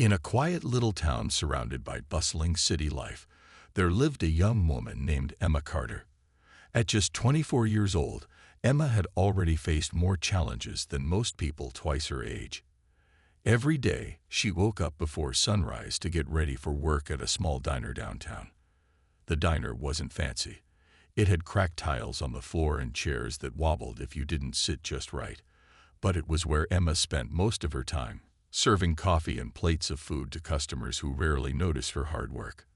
In a quiet little town surrounded by bustling city life, there lived a young woman named Emma Carter. At just 24 years old, Emma had already faced more challenges than most people twice her age. Every day, she woke up before sunrise to get ready for work at a small diner downtown. The diner wasn't fancy. It had cracked tiles on the floor and chairs that wobbled if you didn't sit just right. But it was where Emma spent most of her time, serving coffee and plates of food to customers who rarely noticed her hard work.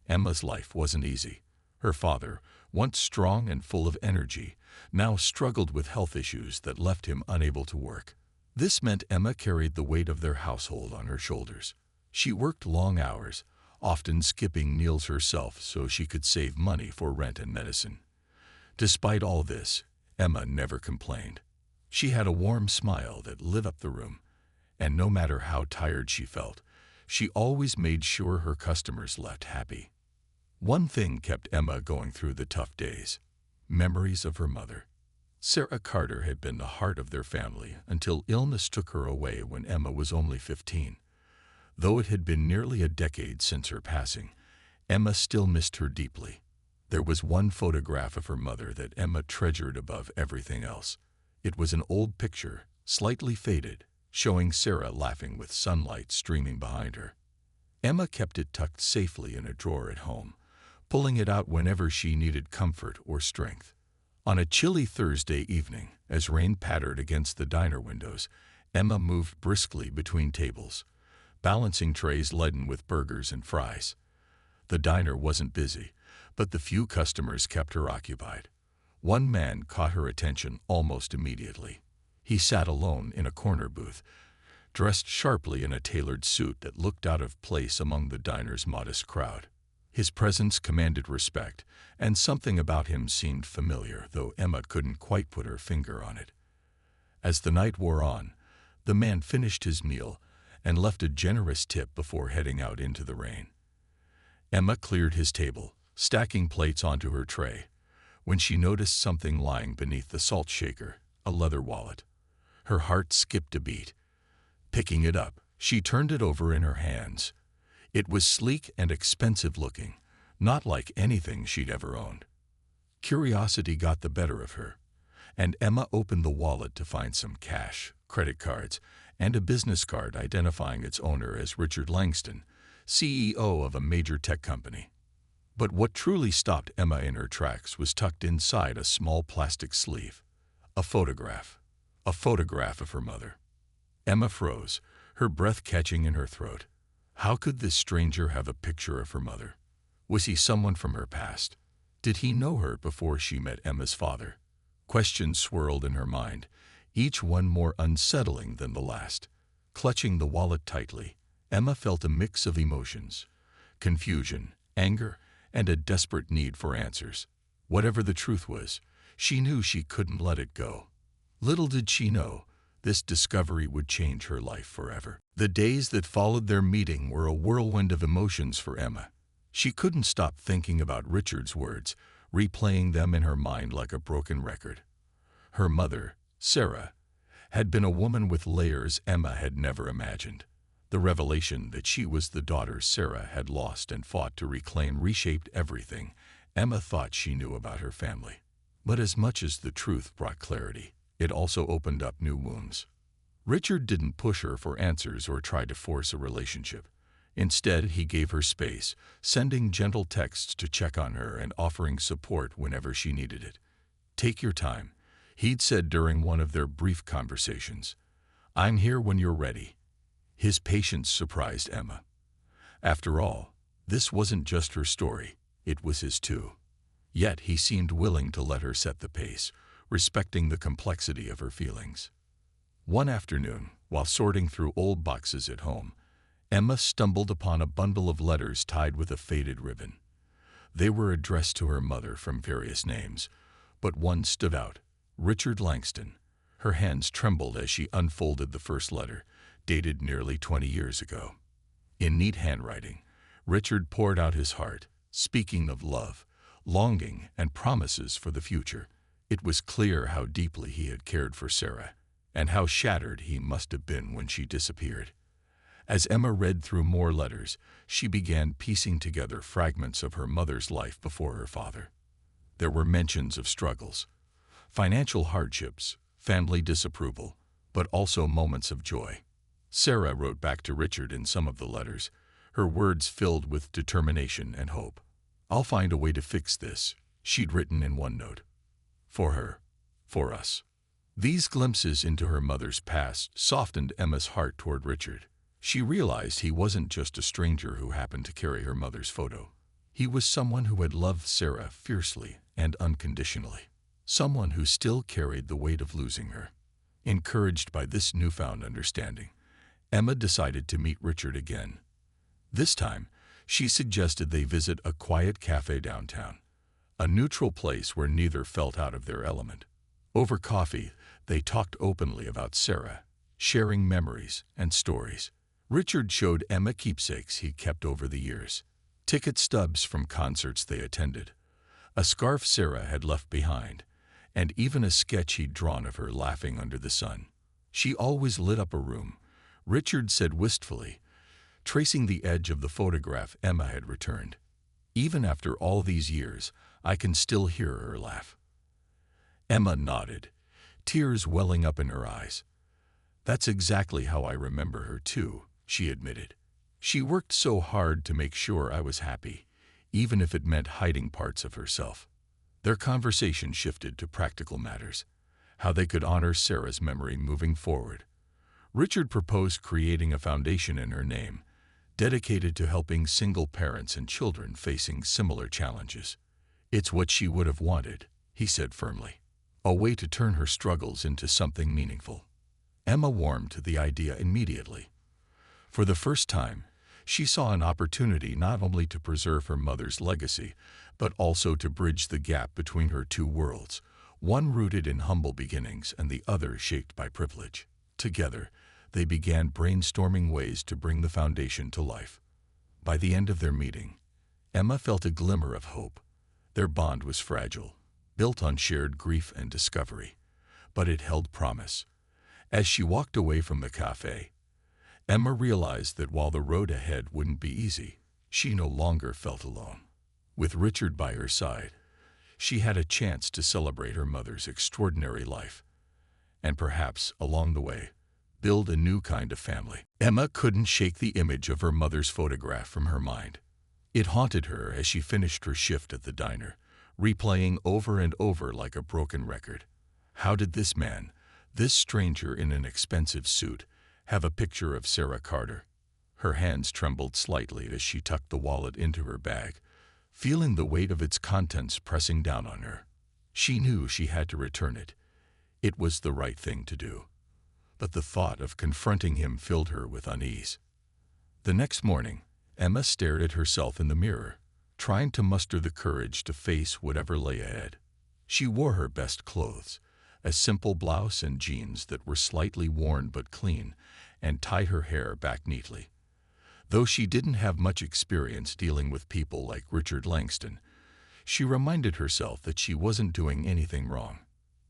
Emma's life wasn't easy. Her father, once strong and full of energy, now struggled with health issues that left him unable to work. This meant Emma carried the weight of their household on her shoulders. She worked long hours, often skipping meals herself so she could save money for rent and medicine. Despite all this, Emma never complained. She had a warm smile that lit up the room, and no matter how tired she felt, she always made sure her customers left happy. One thing kept Emma going through the tough days: memories of her mother. Sarah Carter had been the heart of their family until illness took her away when Emma was only 15. Though it had been nearly a decade since her passing, Emma still missed her deeply. There was one photograph of her mother that Emma treasured above everything else. It was an old picture, slightly faded, showing Sarah laughing with sunlight streaming behind her. Emma kept it tucked safely in a drawer at home, pulling it out whenever she needed comfort or strength. On a chilly Thursday evening, as rain pattered against the diner windows, Emma moved briskly between tables, balancing trays laden with burgers and fries. The diner wasn't busy, but the few customers kept her occupied. One man caught her attention almost immediately. He sat alone in a corner booth, dressed sharply in a tailored suit that looked out of place among the diner's modest crowd. His presence commanded respect, and something about him seemed familiar, though Emma couldn't quite put her finger on it. As the night wore on, the man finished his meal and left a generous tip before heading out into the rain. Emma cleared his table, stacking plates onto her tray, when she noticed something lying beneath the salt shaker, a leather wallet. Her heart skipped a beat. Picking it up, she turned it over in her hands. It was sleek and expensive looking, not like anything she'd ever owned. Curiosity got the better of her, and Emma opened the wallet to find some cash, credit cards, and a business card identifying its owner as Richard Langston, CEO of a major tech company. But what truly stopped Emma in her tracks was tucked inside a small plastic sleeve. A photograph of her mother. Emma froze, her breath catching in her throat. How could this stranger have a picture of her mother? Was he someone from her past? Did he know her before she met Emma's father? Questions swirled in her mind, each one more unsettling than the last. Clutching the wallet tightly, Emma felt a mix of emotions: confusion, anger, and a desperate need for answers. Whatever the truth was, she knew she couldn't let it go. Little did she know, this discovery would change her life forever. The days that followed their meeting were a whirlwind of emotions for Emma. She couldn't stop thinking about Richard's words, replaying them in her mind like a broken record. Her mother, Sarah, had been a woman with layers Emma had never imagined. The revelation that she was the daughter Sarah had lost and fought to reclaim reshaped everything Emma thought she knew about her family. But as much as the truth brought clarity, it also opened up new wounds. Richard didn't push her for answers or try to force a relationship. Instead, he gave her space, sending gentle texts to check on her and offering support whenever she needed it. "Take your time," he'd said during one of their brief conversations. "I'm here when you're ready." His patience surprised Emma. After all, this wasn't just her story, it was his too. Yet he seemed willing to let her set the pace, respecting the complexity of her feelings. One afternoon, while sorting through old boxes at home, Emma stumbled upon a bundle of letters tied with a faded ribbon. They were addressed to her mother from various names, but one stood out: Richard Langston. Her hands trembled as she unfolded the first letter, dated nearly 20 years ago. In neat handwriting, Richard poured out his heart, speaking of love, longing, and promises for the future. It was clear how deeply he had cared for Sarah, and how shattered he must have been when she disappeared. As Emma read through more letters, she began piecing together fragments of her mother's life before her father. There were mentions of struggles, financial hardships, family disapproval, but also moments of joy. Sarah wrote back to Richard in some of the letters, her words filled with determination and hope. "I'll find a way to fix this," she'd written in one note. For her, for us. These glimpses into her mother's past softened Emma's heart toward Richard. She realized he wasn't just a stranger who happened to carry her mother's photo. He was someone who had loved Sarah fiercely and unconditionally. Someone who still carried the weight of losing her. Encouraged by this newfound understanding, Emma decided to meet Richard again. This time, she suggested they visit a quiet cafe downtown, a neutral place where neither felt out of their element. Over coffee, they talked openly about Sarah, sharing memories and stories. Richard showed Emma keepsakes he'd kept over the years, ticket stubs from concerts they attended, a scarf Sarah had left behind, and even a sketch he'd drawn of her laughing under the sun. "She always lit up a room," Richard said wistfully, tracing the edge of the photograph Emma had returned. "Even after all these years, I can still hear her laugh." Emma nodded, tears welling up in her eyes. "That's exactly how I remember her too," she admitted. "She worked so hard to make sure I was happy, even if it meant hiding parts of herself." Their conversation shifted to practical matters, how they could honor Sarah's memory moving forward. Richard proposed creating a foundation in her name, dedicated to helping single parents and children facing similar challenges. "It's what she would have wanted," he said firmly. "A way to turn her struggles into something meaningful." Emma warmed to the idea immediately. For the first time, she saw an opportunity not only to preserve her mother's legacy, but also to bridge the gap between her two worlds, one rooted in humble beginnings and the other shaped by privilege. Together, they began brainstorming ways to bring the foundation to life. By the end of their meeting, Emma felt a glimmer of hope. Their bond was fragile, built on shared grief and discovery, but it held promise. As she walked away from the cafe, Emma realized that while the road ahead wouldn't be easy, she no longer felt alone. With Richard by her side, she had a chance to celebrate her mother's extraordinary life, and perhaps, along the way, build a new kind of family. Emma couldn't shake the image of her mother's photograph from her mind. It haunted her as she finished her shift at the diner, replaying over and over like a broken record. How did this man, this stranger in an expensive suit, have a picture of Sarah Carter? Her hands trembled slightly as she tucked the wallet into her bag, feeling the weight of its contents pressing down on her. She knew she had to return it. It was the right thing to do. But the thought of confronting him filled her with unease. The next morning, Emma stared at herself in the mirror, trying to muster the courage to face whatever lay ahead. She wore her best clothes, a simple blouse and jeans that were slightly worn but clean, and tied her hair back neatly. Though she didn't have much experience dealing with people like Richard Langston, she reminded herself that she wasn't doing anything wrong.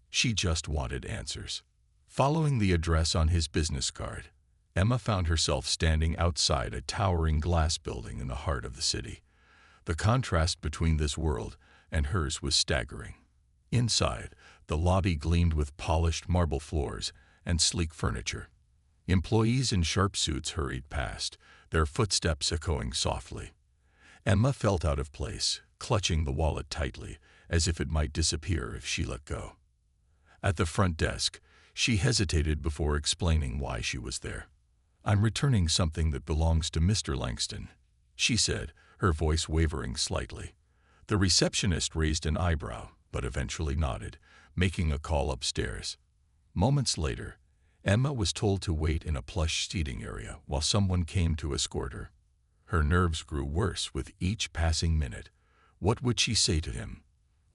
She just wanted answers. Following the address on his business card, Emma found herself standing outside a towering glass building in the heart of the city. The contrast between this world and hers was staggering. Inside, the lobby gleamed with polished marble floors and sleek furniture. Employees in sharp suits hurried past, their footsteps echoing softly. Emma felt out of place, clutching the wallet tightly, as if it might disappear if she let go. At the front desk, she hesitated before explaining why she was there. "I'm returning something that belongs to Mr. Langston," she said, her voice wavering slightly. The receptionist raised an eyebrow, but eventually nodded, making a call upstairs. Moments later, Emma was told to wait in a plush seating area while someone came to escort her. Her nerves grew worse with each passing minute. What would she say to him?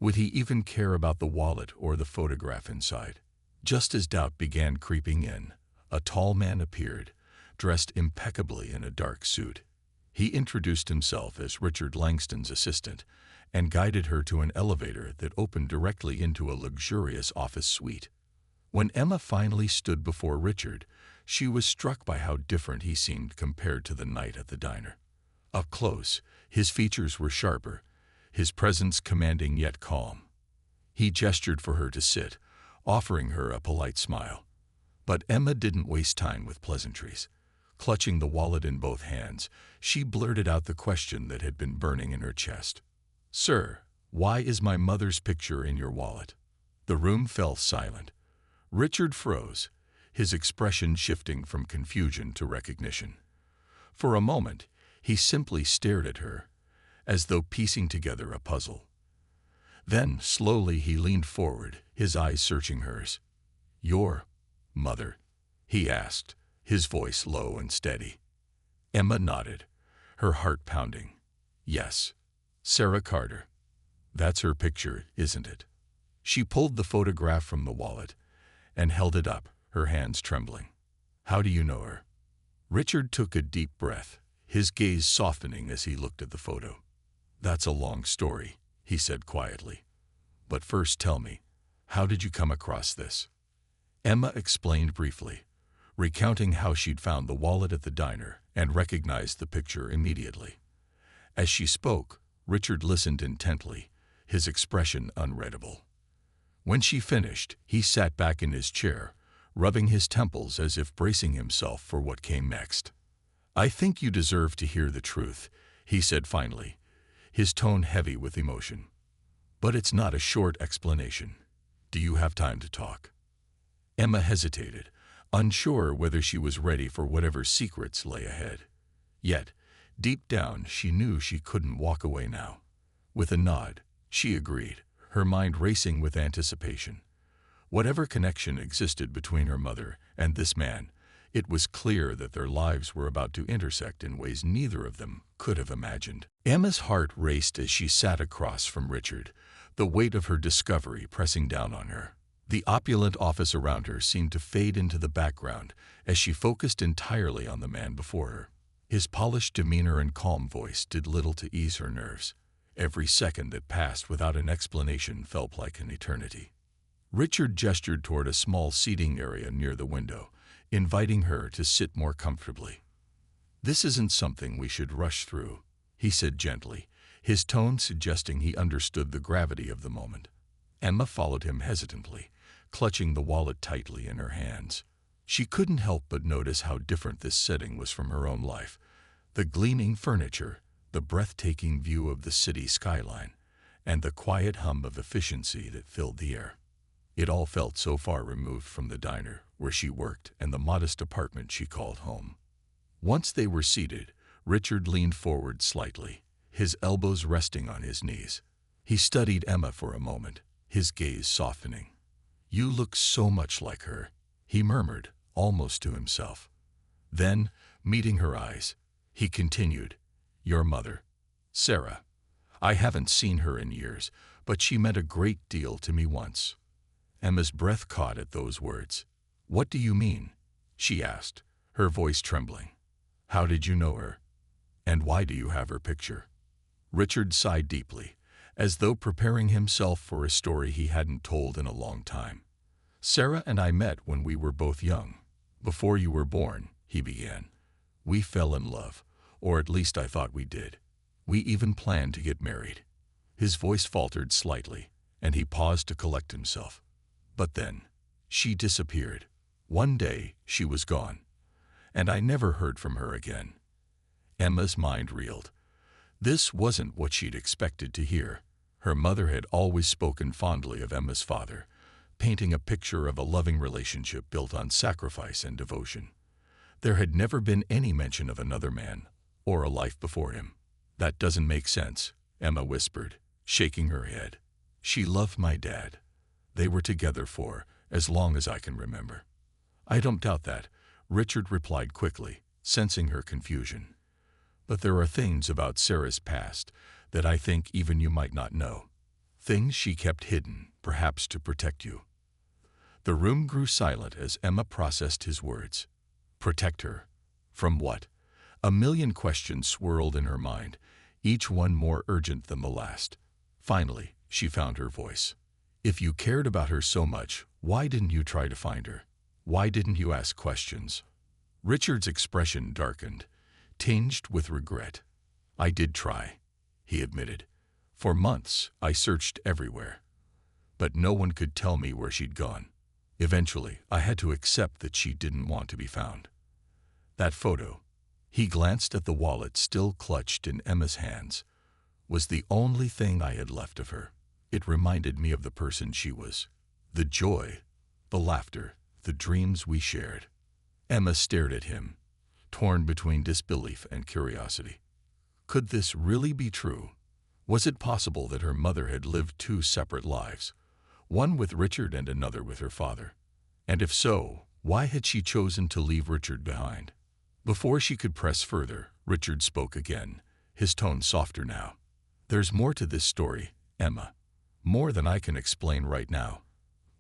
Would he even care about the wallet or the photograph inside? Just as doubt began creeping in, a tall man appeared, dressed impeccably in a dark suit. He introduced himself as Richard Langston's assistant and guided her to an elevator that opened directly into a luxurious office suite. When Emma finally stood before Richard, She was struck by how different he seemed compared to the night at the diner. Up close, his features were sharper, his presence commanding yet calm. He gestured for her to sit, offering her a polite smile. But Emma didn't waste time with pleasantries. Clutching the wallet in both hands, she blurted out the question that had been burning in her chest. "Sir, why is my mother's picture in your wallet?" The room fell silent. Richard froze, his expression shifting from confusion to recognition. For a moment, he simply stared at her, as though piecing together a puzzle. Then, slowly, he leaned forward, his eyes searching hers. "Your mother?" he asked, his voice low and steady. Emma nodded, her heart pounding. "Yes, Sarah Carter. That's her picture, isn't it?" She pulled the photograph from the wallet and held it up, her hands trembling. "How do you know her?" Richard took a deep breath, his gaze softening as he looked at the photo. "That's a long story," he said quietly. "But first tell me, how did you come across this?" Emma explained briefly, recounting how she'd found the wallet at the diner and recognized the picture immediately. As she spoke, Richard listened intently, his expression unreadable. When she finished, he sat back in his chair, rubbing his temples as if bracing himself for what came next. "I think you deserve to hear the truth," he said finally, his tone heavy with emotion. "But it's not a short explanation. Do you have time to talk?" Emma hesitated, unsure whether she was ready for whatever secrets lay ahead. Yet, deep down, she knew she couldn't walk away now. With a nod, she agreed, her mind racing with anticipation. Whatever connection existed between her mother and this man, it was clear that their lives were about to intersect in ways neither of them could have imagined. Emma's heart raced as she sat across from Richard, the weight of her discovery pressing down on her. The opulent office around her seemed to fade into the background as she focused entirely on the man before her. His polished demeanor and calm voice did little to ease her nerves. Every second that passed without an explanation felt like an eternity. Richard gestured toward a small seating area near the window, inviting her to sit more comfortably. "This isn't something we should rush through," he said gently, his tone suggesting he understood the gravity of the moment. Emma followed him hesitantly, clutching the wallet tightly in her hands. She couldn't help but notice how different this setting was from her own life. The gleaming furniture, the breathtaking view of the city skyline, and the quiet hum of efficiency that filled the air. It all felt so far removed from the diner where she worked and the modest apartment she called home. Once they were seated, Richard leaned forward slightly, his elbows resting on his knees. He studied Emma for a moment, his gaze softening. "You look so much like her," he murmured, almost to himself. Then, meeting her eyes, he continued, "Your mother, Sarah. I haven't seen her in years, but she meant a great deal to me once." Emma's breath caught at those words. "What do you mean?" she asked, her voice trembling. "How did you know her? And why do you have her picture?" Richard sighed deeply, as though preparing himself for a story he hadn't told in a long time. "Sarah and I met when we were both young. Before you were born," he began. "We fell in love, or at least I thought we did. We even planned to get married." His voice faltered slightly, and he paused to collect himself. But then, she disappeared. One day, she was gone, and I never heard from her again. Emma's mind reeled. This wasn't what she'd expected to hear. Her mother had always spoken fondly of Emma's father, painting a picture of a loving relationship built on sacrifice and devotion. There had never been any mention of another man, or a life before him. "That doesn't make sense," Emma whispered, shaking her head. "She loved my dad. They were together for as long as I can remember." "I don't doubt that," Richard replied quickly, sensing her confusion. "But there are things about Sarah's past that I think even you might not know. Things she kept hidden, perhaps to protect you." The room grew silent as Emma processed his words. Protect her? From what? A million questions swirled in her mind, each one more urgent than the last. Finally, she found her voice. "If you cared about her so much, why didn't you try to find her? Why didn't you ask questions?" Richard's expression darkened, tinged with regret. "I did try," he admitted. "For months, I searched everywhere. But no one could tell me where she'd gone. Eventually, I had to accept that she didn't want to be found." That photo, he glanced at the wallet still clutched in Emma's hands, was the only thing I had left of her. It reminded me of the person she was. The joy, the laughter, the dreams we shared. Emma stared at him, torn between disbelief and curiosity. Could this really be true? Was it possible that her mother had lived two separate lives, one with Richard and another with her father? And if so, why had she chosen to leave Richard behind? Before she could press further, Richard spoke again, his tone softer now. "There's more to this story, Emma. More than I can explain right now.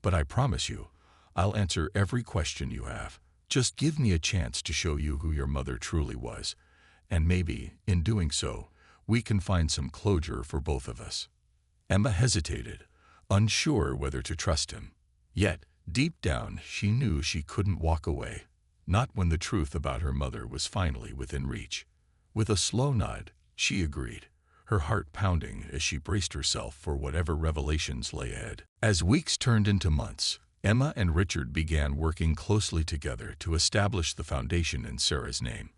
But I promise you, I'll answer every question you have. Just give me a chance to show you who your mother truly was. And maybe, in doing so, we can find some closure for both of us." Emma hesitated, unsure whether to trust him. Yet, deep down, she knew she couldn't walk away, not when the truth about her mother was finally within reach. With a slow nod, she agreed, her heart pounding as she braced herself for whatever revelations lay ahead. As weeks turned into months, Emma and Richard began working closely together to establish the foundation in Sarah's name.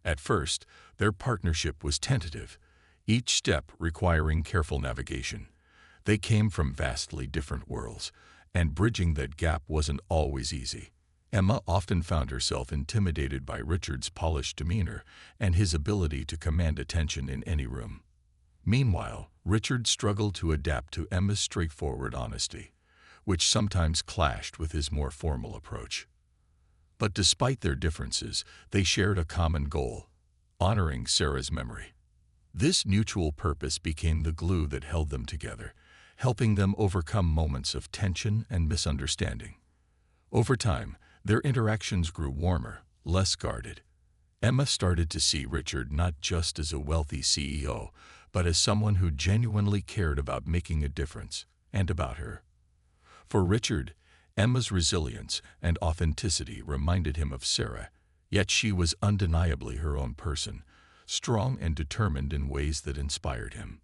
At first, their partnership was tentative, each step requiring careful navigation. They came from vastly different worlds, and bridging that gap wasn't always easy. Emma often found herself intimidated by Richard's polished demeanor and his ability to command attention in any room. Meanwhile, Richard struggled to adapt to Emma's straightforward honesty, which sometimes clashed with his more formal approach. But despite their differences, they shared a common goal: honoring Sarah's memory. This mutual purpose became the glue that held them together, helping them overcome moments of tension and misunderstanding. Over time, their interactions grew warmer, less guarded. Emma started to see Richard not just as a wealthy CEO, but as someone who genuinely cared about making a difference, and about her. For Richard, Emma's resilience and authenticity reminded him of Sarah, yet she was undeniably her own person, strong and determined in ways that inspired him.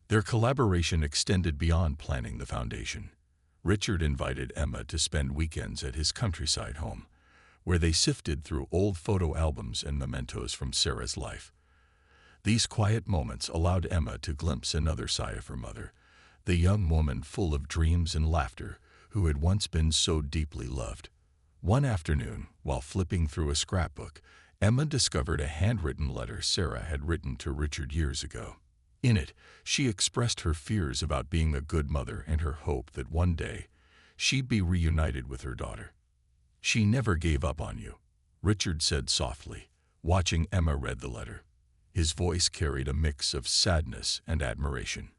Their collaboration extended beyond planning the foundation. Richard invited Emma to spend weekends at his countryside home, where they sifted through old photo albums and mementos from Sarah's life. These quiet moments allowed Emma to glimpse another side of her mother, the young woman full of dreams and laughter who had once been so deeply loved. One afternoon, while flipping through a scrapbook, Emma discovered a handwritten letter Sarah had written to Richard years ago. In it, she expressed her fears about being a good mother and her hope that one day she'd be reunited with her daughter. "She never gave up on you," Richard said softly, watching Emma read the letter. His voice carried a mix of sadness and admiration.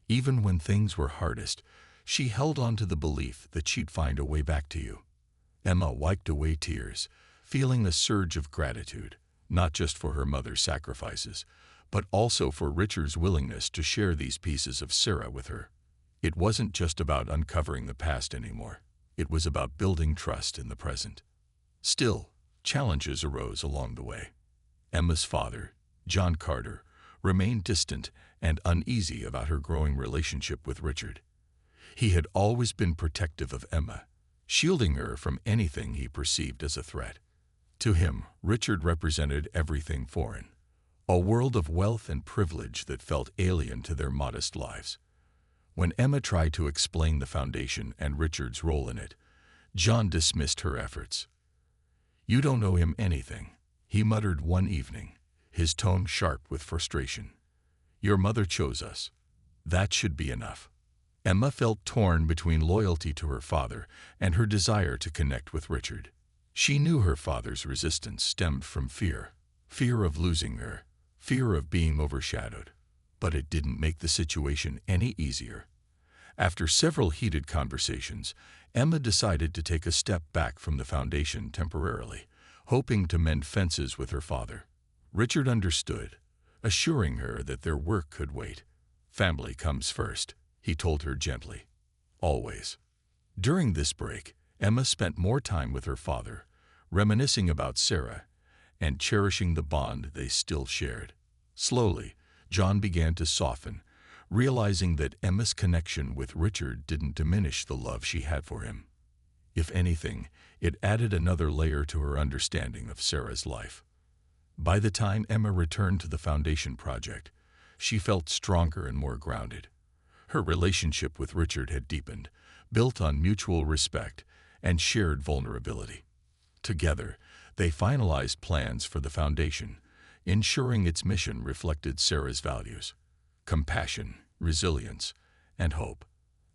Even when things were hardest, she held on to the belief that she'd find a way back to you. Emma wiped away tears, feeling a surge of gratitude, not just for her mother's sacrifices, but also for Richard's willingness to share these pieces of Sarah with her. It wasn't just about uncovering the past anymore. It was about building trust in the present. Still, challenges arose along the way. Emma's father, John Carter, remained distant and uneasy about her growing relationship with Richard. He had always been protective of Emma, shielding her from anything he perceived as a threat. To him, Richard represented everything foreign, a world of wealth and privilege that felt alien to their modest lives. When Emma tried to explain the foundation and Richard's role in it, John dismissed her efforts. "You don't owe him anything," he muttered one evening, his tone sharp with frustration. "Your mother chose us. That should be enough." Emma felt torn between loyalty to her father and her desire to connect with Richard. She knew her father's resistance stemmed from fear of losing her, fear of being overshadowed. But it didn't make the situation any easier. After several heated conversations, Emma decided to take a step back from the foundation temporarily, hoping to mend fences with her father. Richard understood, assuring her that their work could wait. "Family comes first," he told her gently. "Always." During this break, Emma spent more time with her father, reminiscing about Sarah and cherishing the bond they still shared. Slowly, John began to soften, realizing that Emma's connection with Richard didn't diminish the love she had for him. If anything, it added another layer to her understanding of Sarah's life. By the time Emma returned to the foundation project, she felt stronger and more grounded. Her relationship with Richard had deepened, built on mutual respect and shared vulnerability. Together, they finalized plans for the foundation, ensuring its mission reflected Sarah's values: compassion, resilience, and hope.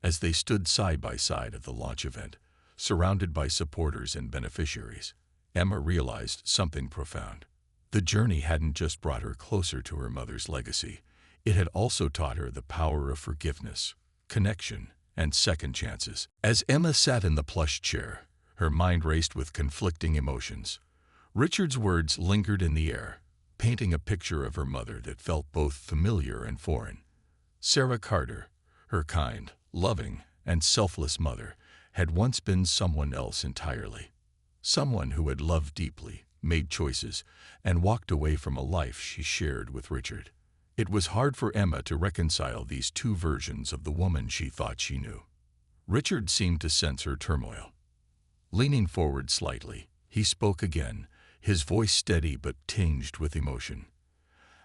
As they stood side by side at the launch event, surrounded by supporters and beneficiaries, Emma realized something profound. The journey hadn't just brought her closer to her mother's legacy, it had also taught her the power of forgiveness, connection, and second chances. As Emma sat in the plush chair, her mind raced with conflicting emotions. Richard's words lingered in the air, painting a picture of her mother that felt both familiar and foreign. Sarah Carter, her kind, loving, and selfless mother, had once been someone else entirely. Someone who had loved deeply, made choices, and walked away from a life she shared with Richard. It was hard for Emma to reconcile these two versions of the woman she thought she knew. Richard seemed to sense her turmoil. Leaning forward slightly, he spoke again, his voice steady but tinged with emotion.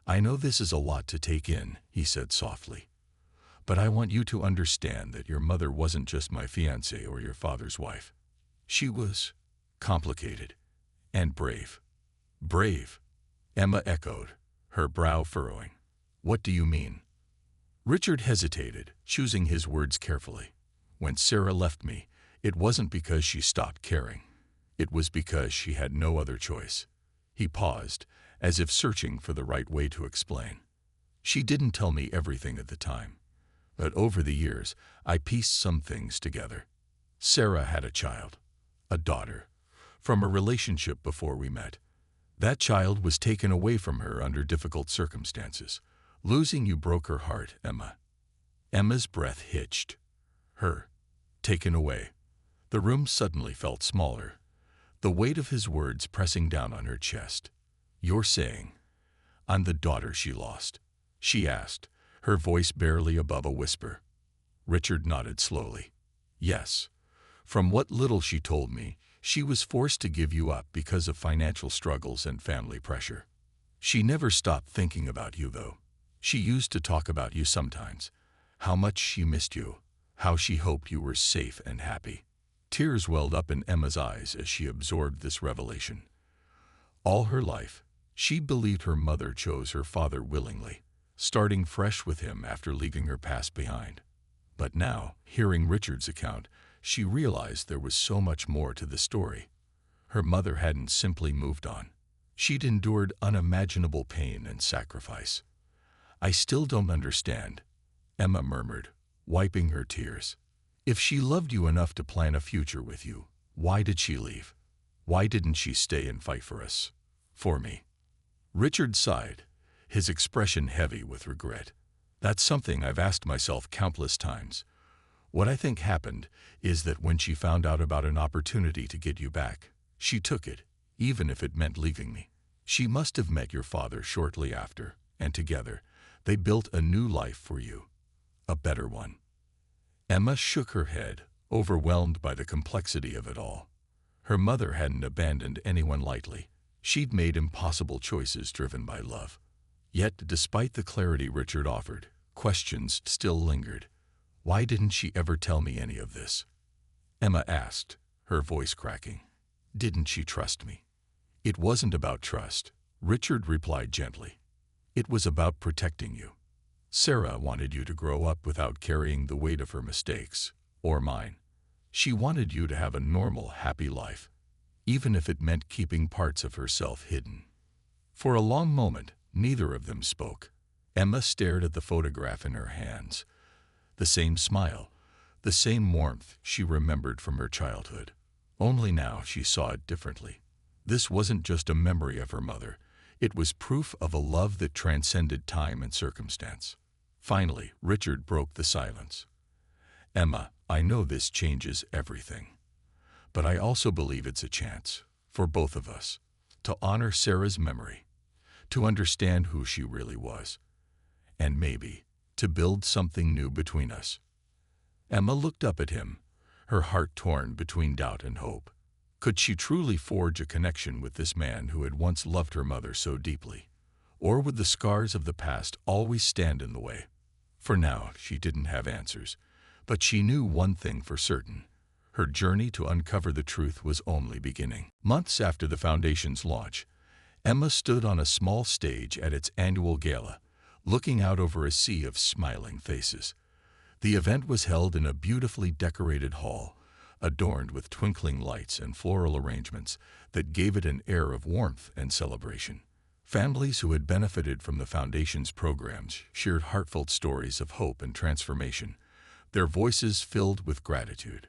"I know this is a lot to take in," he said softly, "but I want you to understand that your mother wasn't just my fiancée or your father's wife. She was complicated and brave." "Brave?" Emma echoed, her brow furrowing. "What do you mean?" Richard hesitated, choosing his words carefully. "When Sarah left me, it wasn't because she stopped caring. It was because she had no other choice." He paused, as if searching for the right way to explain. "She didn't tell me everything at the time, but over the years, I pieced some things together. Sarah had a child, a daughter, from a relationship before we met. That child was taken away from her under difficult circumstances. Losing you broke her heart, Emma." Emma's breath hitched. Her taken away. The room suddenly felt smaller, the weight of his words pressing down on her chest. "You're saying I'm the daughter she lost?" she asked, her voice barely above a whisper. Richard nodded slowly. "Yes. From what little she told me, she was forced to give you up because of financial struggles and family pressure. She never stopped thinking about you, though. She used to talk about you sometimes, how much she missed you, how she hoped you were safe and happy." Tears welled up in Emma's eyes as she absorbed this revelation. All her life, she believed her mother chose her father willingly, starting fresh with him after leaving her past behind. But now, hearing Richard's account, she realized there was so much more to the story. Her mother hadn't simply moved on. She'd endured unimaginable pain and sacrifice. "I still don't understand," Emma murmured, wiping her tears. "If she loved you enough to plan a future with you, why did she leave? Why didn't she stay and fight for us? For me?" Richard sighed, his expression heavy with regret. "That's something I've asked myself countless times. What I think happened is that when she found out about an opportunity to get you back, she took it, even if it meant leaving me. She must have met your father shortly after, and together, they built a new life for you. A better one." Emma shook her head, overwhelmed by the complexity of it all. Her mother hadn't abandoned anyone lightly. She'd made impossible choices driven by love. Yet, despite the clarity Richard offered, questions still lingered. "Why didn't she ever tell me any of this?" Emma asked, her voice cracking. "Didn't she trust me?" "It wasn't about trust," Richard replied gently. "It was about protecting you. Sarah wanted you to grow up without carrying the weight of her mistakes, or mine. She wanted you to have a normal, happy life, even if it meant keeping parts of herself hidden." For a long moment, neither of them spoke. Emma stared at the photograph in her hands. The same smile, the same warmth she remembered from her childhood. Only now she saw it differently. This wasn't just a memory of her mother. It was proof of a love that transcended time and circumstance. Finally, Richard broke the silence. "Emma, I know this changes everything. But I also believe it's a chance. for both of us, to honor Sarah's memory, to understand who she really was, and maybe to build something new between us. Emma looked up at him, her heart torn between doubt and hope. Could she truly forge a connection with this man who had once loved her mother so deeply? Or would the scars of the past always stand in the way? For now, she didn't have answers, but she knew one thing for certain. Her journey to uncover the truth was only beginning. Months after the Foundation's launch, Emma stood on a small stage at its annual gala, looking out over a sea of smiling faces. The event was held in a beautifully decorated hall, adorned with twinkling lights and floral arrangements that gave it an air of warmth and celebration. Families who had benefited from the Foundation's programs shared heartfelt stories of hope and transformation, their voices filled with gratitude.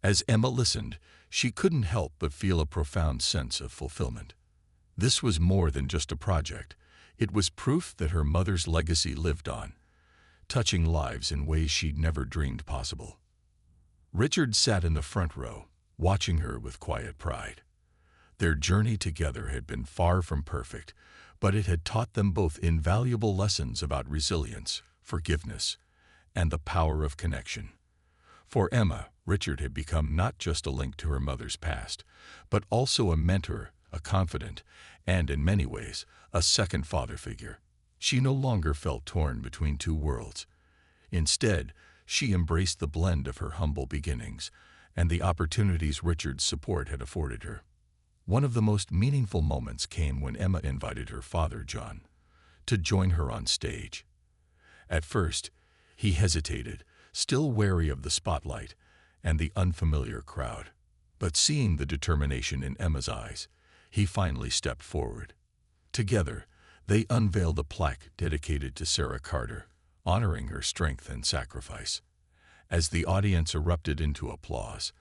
As Emma listened, she couldn't help but feel a profound sense of fulfillment. This was more than just a project. It was proof that her mother's legacy lived on, touching lives in ways she'd never dreamed possible. Richard sat in the front row, watching her with quiet pride. Their journey together had been far from perfect, but it had taught them both invaluable lessons about resilience, forgiveness, and the power of connection. For Emma, Richard had become not just a link to her mother's past, but also a mentor, a confidant, and in many ways, a second father figure. She no longer felt torn between two worlds. Instead, she embraced the blend of her humble beginnings and the opportunities Richard's support had afforded her. One of the most meaningful moments came when Emma invited her father, John, to join her on stage. At first, he hesitated, still wary of the spotlight and the unfamiliar crowd. But seeing the determination in Emma's eyes, he finally stepped forward. Together, they unveiled a plaque dedicated to Sarah Carter, honoring her strength and sacrifice. As the audience erupted into applause,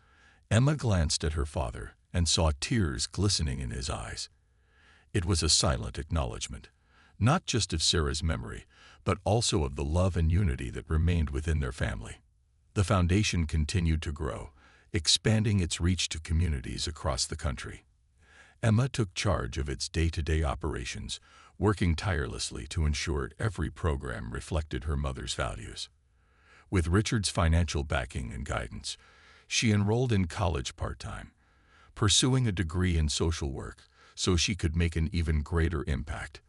Emma glanced at her father and saw tears glistening in his eyes. It was a silent acknowledgement, not just of Sarah's memory, but also of the love and unity that remained within their family. The Foundation continued to grow, expanding its reach to communities across the country. Emma took charge of its day-to-day operations, working tirelessly to ensure every program reflected her mother's values. With Richard's financial backing and guidance, she enrolled in college part-time, pursuing a degree in social work so she could make an even greater impact.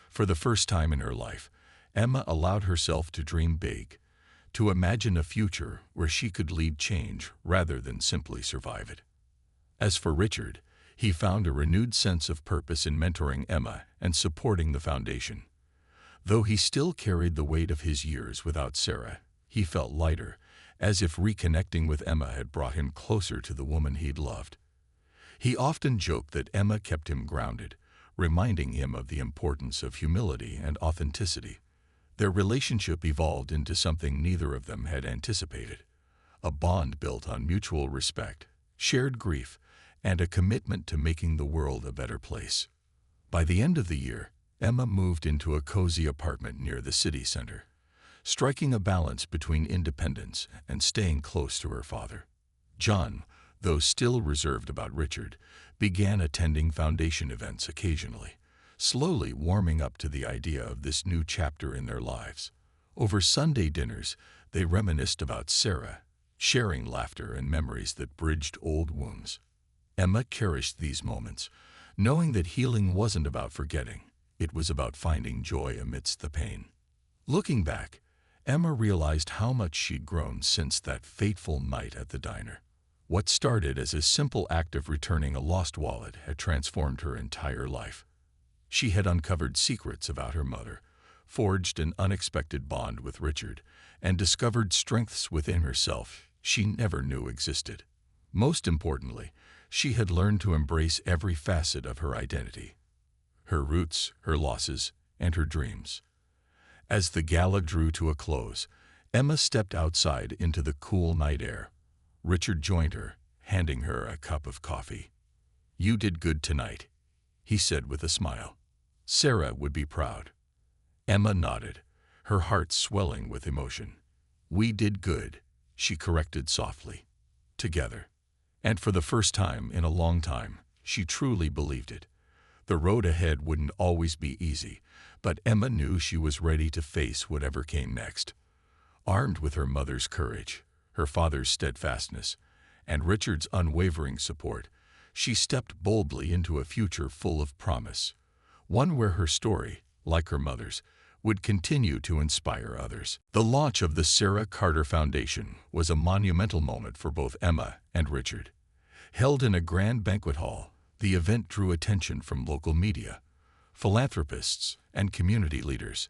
For the first time in her life, Emma allowed herself to dream big, to imagine a future where she could lead change rather than simply survive it. As for Richard, he found a renewed sense of purpose in mentoring Emma and supporting the Foundation. Though he still carried the weight of his years without Sarah, he felt lighter, as if reconnecting with Emma had brought him closer to the woman he'd loved. He often joked that Emma kept him grounded, reminding him of the importance of humility and authenticity. Their relationship evolved into something neither of them had anticipated, a bond built on mutual respect, shared grief, and a commitment to making the world a better place. By the end of the year, Emma moved into a cozy apartment near the city center, striking a balance between independence and staying close to her father. John, though still reserved about Richard, began attending Foundation events occasionally, slowly warming up to the idea of this new chapter in their lives. Over Sunday dinners, they reminisced about Sarah, sharing laughter and memories that bridged old wounds. Emma cherished these moments, knowing that healing wasn't about forgetting, it was about finding joy amidst the pain. Looking back, Emma realized how much she'd grown since that fateful night at the diner. What started as a simple act of returning a lost wallet had transformed her entire life. She had uncovered secrets about her mother, forged an unexpected bond with Richard, and discovered strengths within herself she never knew existed. Most importantly, she had learned to embrace every facet of her identity: her roots, her losses, and her dreams. As the gala drew to a close, Emma stepped outside into the cool night air. Richard joined her, handing her a cup of coffee. "You did good tonight," he said with a smile. "Sarah would be proud." Emma nodded, her heart swelling with emotion. "We did good," she corrected softly. "Together." And for the first time in a long time, She truly believed it. The road ahead wouldn't always be easy, but Emma knew she was ready to face whatever came next. Armed with her mother's courage, her father's steadfastness, and Richard's unwavering support, she stepped boldly into a future full of promise, one where her story, like her mother's, would continue to inspire others. The launch of the Sarah Carter Foundation was a monumental moment for both Emma and Richard. Held in a grand banquet hall, the event drew attention from local media, philanthropists, and community leaders.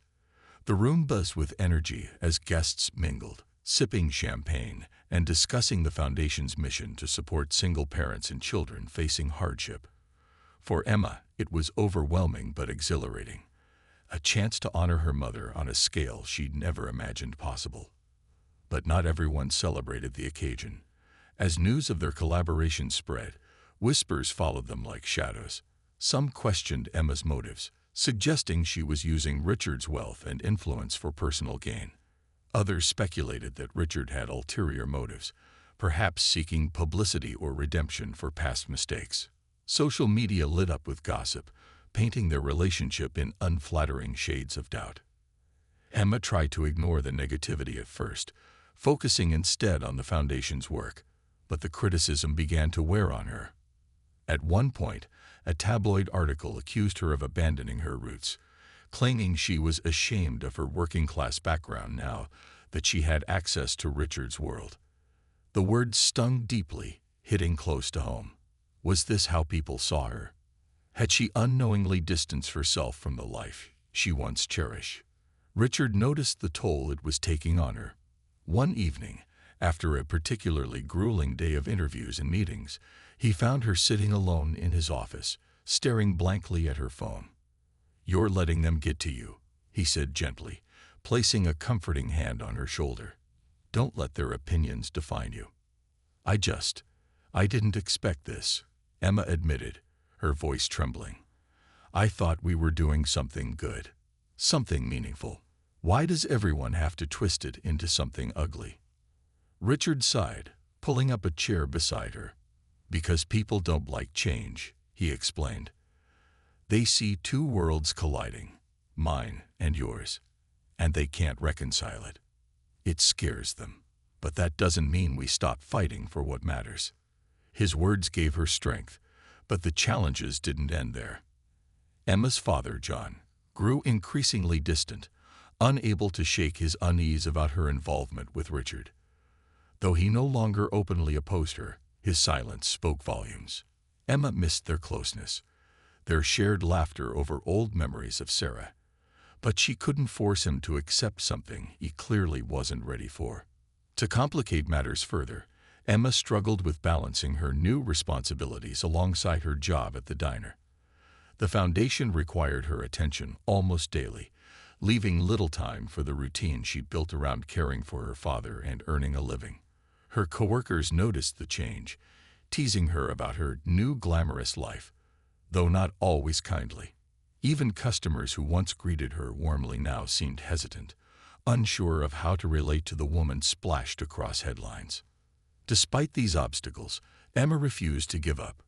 The room buzzed with energy as guests mingled, sipping champagne and discussing the foundation's mission to support single parents and children facing hardship. For Emma, it was overwhelming but exhilarating, a chance to honor her mother on a scale she'd never imagined possible. But not everyone celebrated the occasion. As news of their collaboration spread, whispers followed them like shadows. Some questioned Emma's motives, suggesting she was using Richard's wealth and influence for personal gain. Others speculated that Richard had ulterior motives, perhaps seeking publicity or redemption for past mistakes. Social media lit up with gossip, painting their relationship in unflattering shades of doubt. Emma tried to ignore the negativity at first, focusing instead on the foundation's work, but the criticism began to wear on her. At one point, a tabloid article accused her of abandoning her roots, claiming she was ashamed of her working-class background now that she had access to Richard's world. The words stung deeply, hitting close to home. Was this how people saw her? Had she unknowingly distanced herself from the life she once cherished? Richard noticed the toll it was taking on her. One evening, after a particularly grueling day of interviews and meetings, he found her sitting alone in his office, staring blankly at her phone. "You're letting them get to you," he said gently, placing a comforting hand on her shoulder. "Don't let their opinions define you." I didn't expect this," Emma admitted, her voice trembling. "I thought we were doing something good, something meaningful. Why does everyone have to twist it into something ugly?" Richard sighed, pulling up a chair beside her. "Because people don't like change," he explained. "They see two worlds colliding, mine and yours, and they can't reconcile it. It scares them, but that doesn't mean we stop fighting for what matters." His words gave her strength, but the challenges didn't end there. Emma's father, John, grew increasingly distant, unable to shake his unease about her involvement with Richard. Though he no longer openly opposed her, his silence spoke volumes. Emma missed their closeness, their shared laughter over old memories of Sarah. But she couldn't force him to accept something he clearly wasn't ready for. To complicate matters further, Emma struggled with balancing her new responsibilities alongside her job at the diner. The foundation required her attention almost daily, leaving little time for the routine she built around caring for her father and earning a living. Her coworkers noticed the change, teasing her about her new glamorous life, though not always kindly. Even customers who once greeted her warmly now seemed hesitant, unsure of how to relate to the woman splashed across headlines. Despite these obstacles, Emma refused to give up.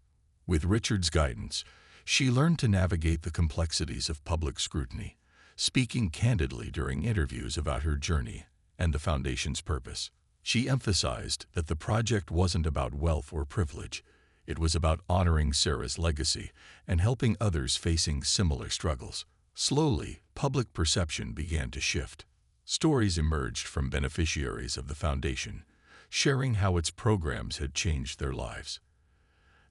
With Richard's guidance, she learned to navigate the complexities of public scrutiny, speaking candidly during interviews about her journey and the foundation's purpose. She emphasized that the project wasn't about wealth or privilege. It was about honoring Sarah's legacy and helping others facing similar struggles. Slowly, public perception began to shift. Stories emerged from beneficiaries of the foundation, sharing how its programs had changed their lives.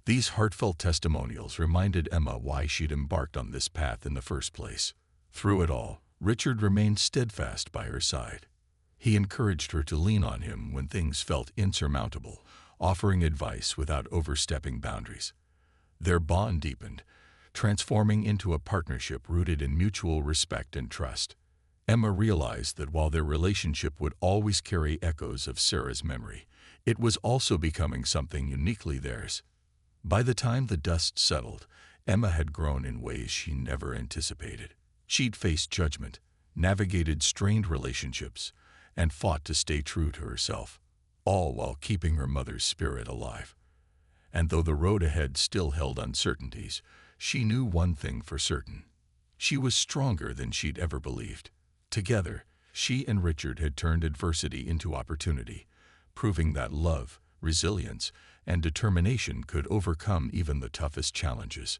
These heartfelt testimonials reminded Emma why she'd embarked on this path in the first place. Through it all, Richard remained steadfast by her side. He encouraged her to lean on him when things felt insurmountable, offering advice without overstepping boundaries. Their bond deepened, transforming into a partnership rooted in mutual respect and trust. Emma realized that while their relationship would always carry echoes of Sarah's memory, it was also becoming something uniquely theirs. By the time the dust settled, Emma had grown in ways she never anticipated. She'd faced judgment, navigated strained relationships, and fought to stay true to herself, all while keeping her mother's spirit alive. And though the road ahead still held uncertainties, she knew one thing for certain. She was stronger than she'd ever believed. Together, she and Richard had turned adversity into opportunity, proving that love, resilience, and determination could overcome even the toughest challenges.